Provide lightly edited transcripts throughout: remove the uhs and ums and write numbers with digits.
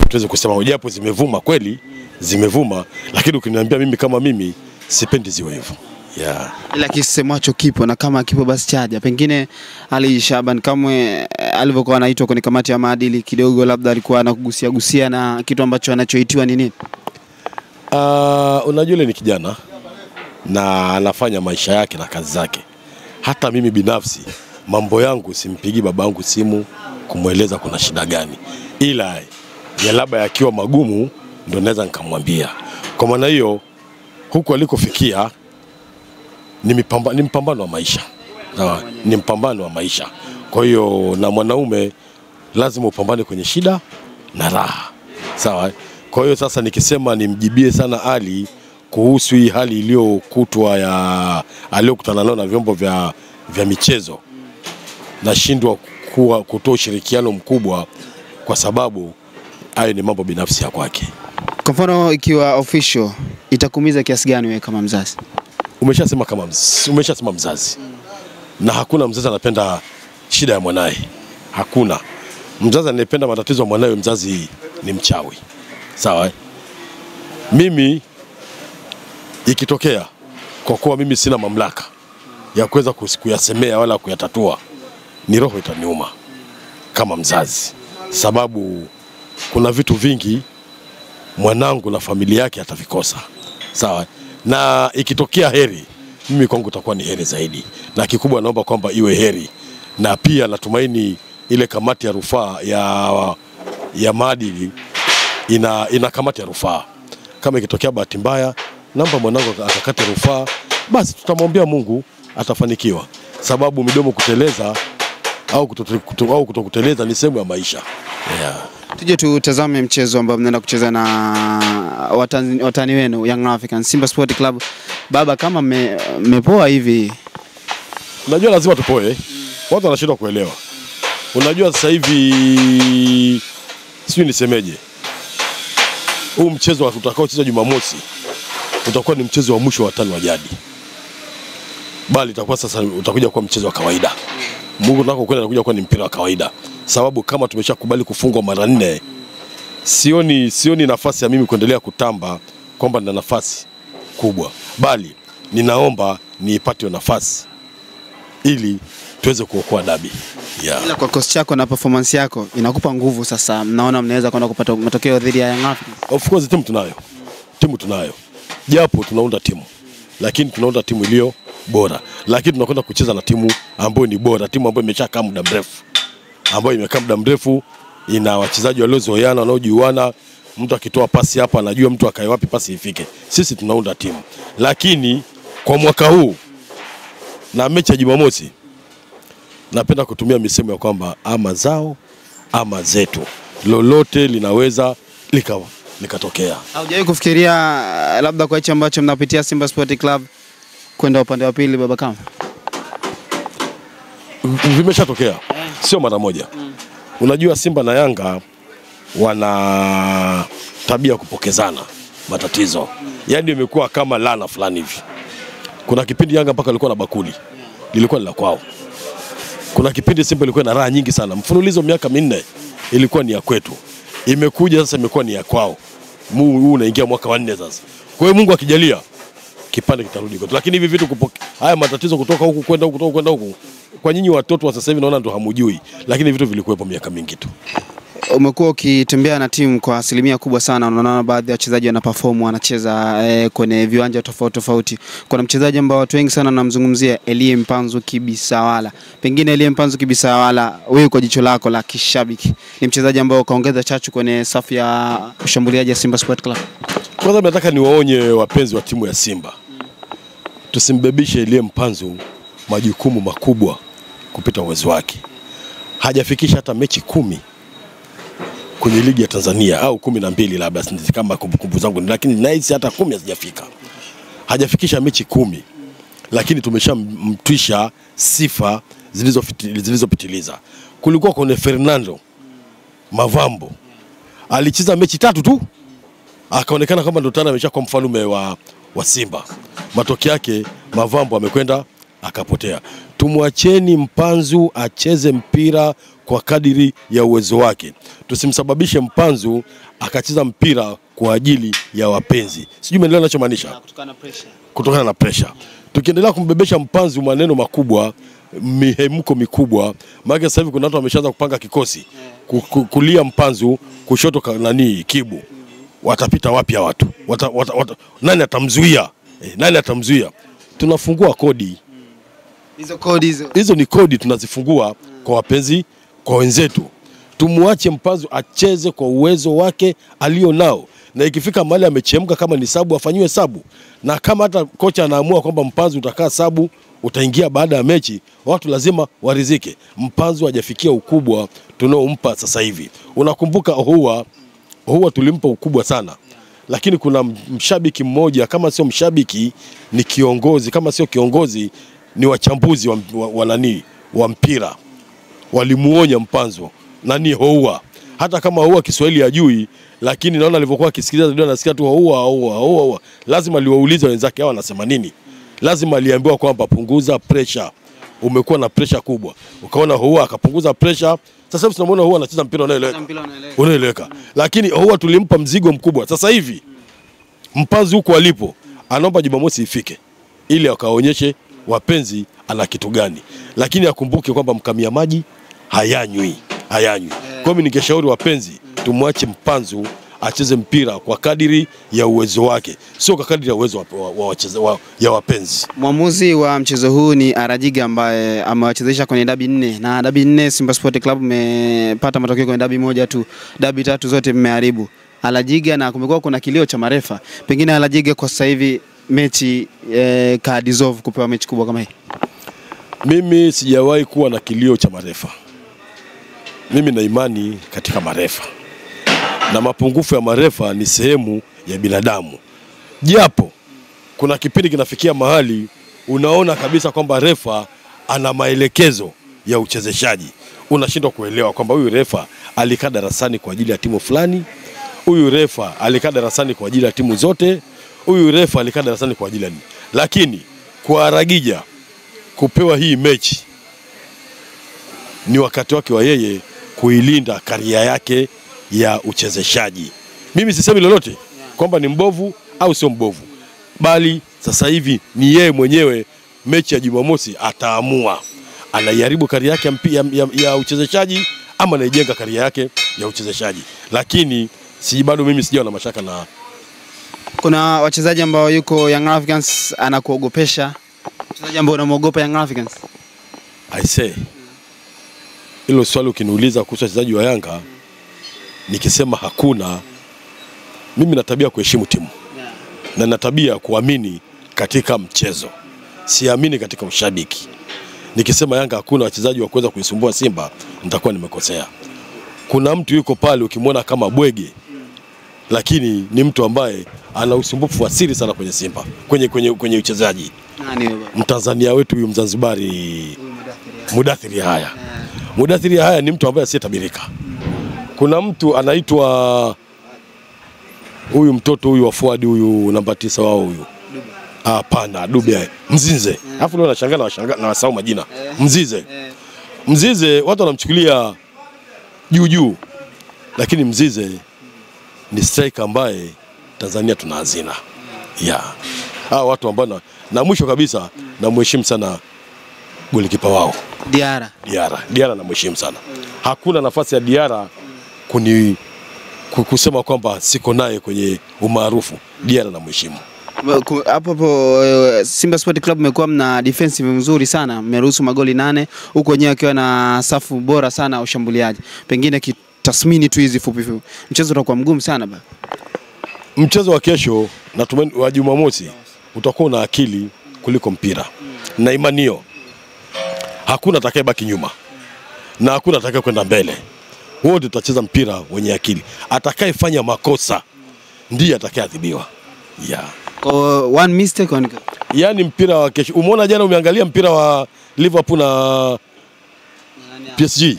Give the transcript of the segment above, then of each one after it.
tuweze kusema japo zimevuma kweli, zimevuma, lakini ukiniambia mimi kama mimi sipendi ziwe hivyo. Yeah. Ila kisemacho kipo, na kama kipo basi chaja. Pengine Ali Shaban Kamwe alivyokuwa anaitwa kwenye kamati ya maadili kidogo, labda alikuwa anakugusia na kitu ambacho anachoitiwa ni nini? Unajua ni kijana na anafanya maisha yake na kazi zake. Hata mimi binafsi mambo yangu simpigi babangu simu kumueleza kuna shida gani, ila ya labda yakiwa magumu ndio naweza nikamwambia. Kwa maana hiyo huko alikofikia ni mpambano wa maisha. Sawa, ni mpambano wa maisha. Kwa hiyo na mwanaume lazima upambane kwenye shida na raha. Sawa. Kwa hiyo sasa nikisema nimjibie sana Ali kuhusu hii hali iliyokutwa ya aliyokutana nayo na vyombo vya michezo, nashindwa kutoa ushirikiano mkubwa kwa sababu hayo ni mambo binafsi ya kwake. Kwa mfano ikiwa official itakumiza kiasi gani wewe kama mzazi? Umeshasema mzazi. Na hakuna mzazi anapenda shida ya mwanae. Hakuna. Mzazi anayependa matatizo ya mwanae, mzazi ni mchawi. Sawa? Mimi ikitokea kwa kuwa mimi sina mamlaka ya kuweza kuyasemea wala kuyatatua, ni roho itaniuma kama mzazi. Sababu kuna vitu vingi mwanangu na familia yake atavikosa. Sawa? Na ikitokea heri, mimi kwangu itakuwa ni heri zaidi. Na kikubwa naomba kwamba iwe heri. Na pia natumaini ile kamati ya rufaa ya maadili ina kamati ya rufaa. Kama ikitokea bahati mbaya, naomba mwanangu akakate rufaa, basi tutamwombea Mungu atafanikiwa. Sababu midomo kuteleza au kutokuteleza ni sehemu ya maisha. Yeah. Tuje tutazame mchezo ambao mnaenda kucheza na watani wenu Young Africans Simba Sport Club. Baba, kama mmepoa hivi. Unajua lazima tupoe. Watu wanashindwa kuelewa. Unajua sasa hivi sio nisemeje, huu mchezo utakaochezwa Jumamosi utakuwa ni mchezo wa mwisho wa watani wa jadi. Bali itakuwa sasa utakuja kuwa mchezo wa kawaida. Mungu nako kwenda anakuja kuwa ni mpira wa kawaida. Sababu kama tumeshakubali kufungwa mara 4, sioni nafasi ya mimi kuendelea kutamba kwamba nina nafasi kubwa. Bali ninaomba niipate nafasi ili tuweze kuokoa dabi. Yeah. Ila kwa kosi chako na performance yako inakupa nguvu sasa, mnaona mnaweza kwenda kupata matokeo dhidi ya Young Africans? Of course timu tunayo. Japo tunaunda timu, lakini tunaunda timu iliyo bora. Lakini tunakwenda kucheza na timu ambayo ni bora, timu ambayo imeshakaa muda mrefu. Ambayo imekaa muda mrefu, ina wachezaji waliozoeana, wanaojuana, mtu akitoa pasi hapa anajua mtu akae wapi pasi ifike. Sisi tunaunda timu. Lakini kwa mwaka huu na mechi ya Jumamosi, napenda kutumia misemo ya kwamba ama zao ama zetu, lolote linaweza likatokea. Haujawahi kufikiria labda kwa hicho ambacho mnapitia Simba Sport Club kwenda upande wa pili, Baba Kamwe? Vimeshatokea, sio mara moja. Unajua Simba na Yanga wana tabia kupokezana matatizo. Yaani imekuwa kama lana fulani hivi. Kuna kipindi Yanga mpaka alikuwa na bakuli, lilikuwa la kwao. Kuna kipindi Simba ilikuwa na raha nyingi sana. Mfululizo miaka 4 ilikuwa ni ya kwetu. Imekuja sasa imekuwa ni ya kwao. Huu unaingia mwaka wa 4 sasa. Kwa hiyo Mungu akijalia kipande kitarudi kwetu. Lakini hivi vitu haya matatizo kutoka huku kwenda huku, kutoka kwenda huku, kwa nyinyi watoto wa sasa hivi naona ndo hamujui, lakini vitu vilikuwepo miaka mingi tu. Umekuwa ukitembea na timu kwa asilimia kubwa sana, unaona baadhi ya wachezaji wana perform, wanacheza kwenye viwanja tofauti. Kuna mchezaji ambao watu wengi sana wanamzungumzia, Elie Mpanzu Kibisawala. Pengine Elie Mpanzu Kibisawala, wewe kwa jicho lako la kishabiki, ni mchezaji ambao kaongeza chachu kwenye safu ya ushambuliaji ya Simba Sport Club? Kwanza nataka niwaonye wapenzi wa timu ya Simba, tusimbebishe Elie Mpanzu majukumu makubwa kupita uwezo wake. Hajafikisha hata mechi 10 kwenye ligi ya Tanzania, au 12 labda kama kumbukumbu zangu, lakini nice hata 10 hazijafika. Hajafikisha mechi 10, lakini tumeshamtwisha sifa zilizopitiliza. Kulikuwa kuna Fernando Mavambo, alicheza mechi 3 tu akaonekana kama ndo tena ameshakuwa mfalme wa Simba. Matokeo yake Mavambo amekwenda akapotea. Tumwacheni Mpanzu acheze mpira kwa kadiri ya uwezo wake. Tusimsababishe Mpanzu akacheza mpira kwa ajili ya wapenzi. Sijui umeelewa ninachomaanisha? Kutokana na pressure. Tukiendelea kumbebesha Mpanzu maneno makubwa, mihemko mikubwa, maana sasa hivi kuna watu wameshaanza kupanga kikosi. Kulia Mpanzu, kushoto Kibu. Watapita wapi ya watu? Nani atamzuia? Nani atamzuia? Tunafungua kodi. Hizo ni kodi tunazifungua kwa wapenzi, kwa wenzetu. Tumuache Mpanzu acheze kwa uwezo wake alio nao. Na ikifika mahali amechemka, kama ni sabu afanywe sabu. Na kama hata kocha anaamua kwamba Mpanzu utakaa sabu, utaingia baada ya mechi, watu lazima warizike. Mpanzu hajafikia ukubwa tunaompa sasa hivi. Unakumbuka Ohua tulimpa ukubwa sana. Lakini kuna mshabiki mmoja, kama sio mshabiki ni kiongozi, kama sio kiongozi ni wachambuzi wa mpira. Walimuonya Mpanzu Ohua. Hata kama Ohua Kiswahili hajui, lakini naona alivyokuwa akisikiliza ndio anasikia tu Ohua. Lazima aliwauliza wenzake hao wanasema nini. Lazima aliambiwa kwamba punguza pressure. Umekuwa na pressure kubwa. Ukaona Ohua akapunguza pressure. Sasa hivi tunamwona Ohua anacheza mpira unaeleweka. Lakini Ohua tulimpa mzigo mkubwa. Sasa hivi Mpanzu huko alipo, anaomba Jumamosi ifike ili akaonyeshe wapenzi ana kitu gani. Lakini akumbuke kwamba mkamia maji hayanywi. Kwa mimi ningeshauri wapenzi tumwache Mpanzu acheze mpira kwa kadiri ya uwezo wake, sio kwa kadiri ya uwezo ya wapenzi. Mwamuzi wa mchezo huu ni Arajiga ambaye amewachezesha kwenye dabi 4, na dabi 4 Simba Sport Club mmepata matokeo kwenye dabi 1 tu. Dabi 3 zote mmeharibu. Arajiga, na kumekuwa kuna kilio cha marefa. Pengine Arajiga kwa sasa hivi mechi ka deserve kupewa mechi kubwa kama hii. Mimi sijawahi kuwa na kilio cha marefa. Mimi na imani katika marefa. Na mapungufu ya marefa ni sehemu ya binadamu. Japo kuna kipindi kinafikia mahali unaona kabisa kwamba refa ana maelekezo ya uchezeshaji. Unashindwa kuelewa kwamba huyu refa alikaa darasani kwa ajili ya timu fulani, huyu refa alikaa darasani kwa ajili ya timu zote, huyu refa alikaa darasani kwa ajili ya nini. Lakini kwa Arajiga kupewa hii mechi ni wakati wake wa yeye kuilinda karia yake ya uchezeshaji. Mimi sisemi lolote kwamba ni mbovu au sio mbovu, bali sasa hivi ni yeye mwenyewe. Mechi ya Jumamosi ataamua anaiharibu karia yake ya uchezeshaji ama anaijenga karia yake ya uchezeshaji. Lakini bado mimi sijawa na mashaka na. Kuna wachezaji ambao yuko Young Africans anakuogopesha, mchezaji ambao unamuogopa Young Africans? I say hilo swali ukiniuliza kuhusu wachezaji wa Yanga, nikisema hakuna, mimi na tabia kuheshimu timu. Na na tabia kuamini katika mchezo. Siamini katika ushabiki. Nikisema Yanga hakuna wachezaji wa kuweza kuisumbua Simba, nitakuwa nimekosea. Kuna mtu yuko pale ukimwona kama bwege, lakini ni mtu ambaye ana usumbufu wa siri sana kwenye Simba, kwenye uchezaji. Nani huyo? Mtanzania wetu huyu Mzanzibari Mudathiri Haya. Mudathiri Haya ni mtu ambaye asiyetabirika. Kuna mtu anaitwa huyu mtoto huyu wa Fuadi huyu namba 9 wao huyu. Hapana, Dube Mzize. Alafu leo nashangaa na wasahau majina. Mzize watu wanamchukulia juu. Lakini Mzize ni striker ambaye Tanzania tuna hazina. Hao watu ambao na mwisho kabisa na mheshimu sana golikipa wao. Diara na mheshimu sana. Hakuna nafasi ya Diara kusema kwamba siko naye kwenye umaarufu. Diara na mheshimu. Hapo Simba Sport Club mmekuwa mna defensive mzuri sana, mmeruhusu magoli 8 huko wenyewe akiwa na safu bora sana ushambuliaji. Pengine kitasmini tu hizi fupi. Mchezo utakuwa mgumu sana ba. Mchezo wa kesho natumai wa Jumamosi utakuwa na akili kuliko mpira. Na imani hiyo hakuna atakayebaki nyuma. Na hakuna atakaye kwenda mbele. Wote tutacheza mpira wenye akili. Atakayefanya makosa ndiye atakayeadhibiwa. One mistake on. Yaani mpira wa kesho. Umeona jana umeangalia mpira wa Liverpool na PSG?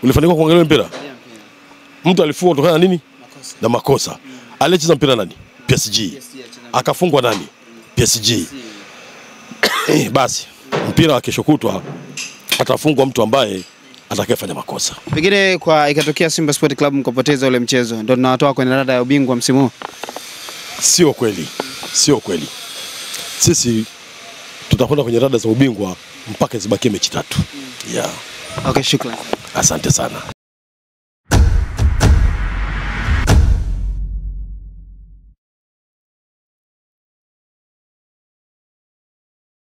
Ulifanikiwa kuangalia mpira? Mtu alifungwa kutokana na nini? Na makosa. Alicheza mpira nani? PSG. Akafungwa nani? PSG. Basi mpira wa kesho kutwa atafungwa mtu ambaye atakayefanya makosa. Pengine kwa ikatokea Simba Sport Club mkapoteza ule mchezo, ndio tunawatoa kwenye rada ya ubingwa msimu huu. Sio kweli. Sio kweli. Sisi tutakwenda kwenye rada za ubingwa mpaka zibakie mechi 3. Yeah. Okay, shukrani. Asante sana.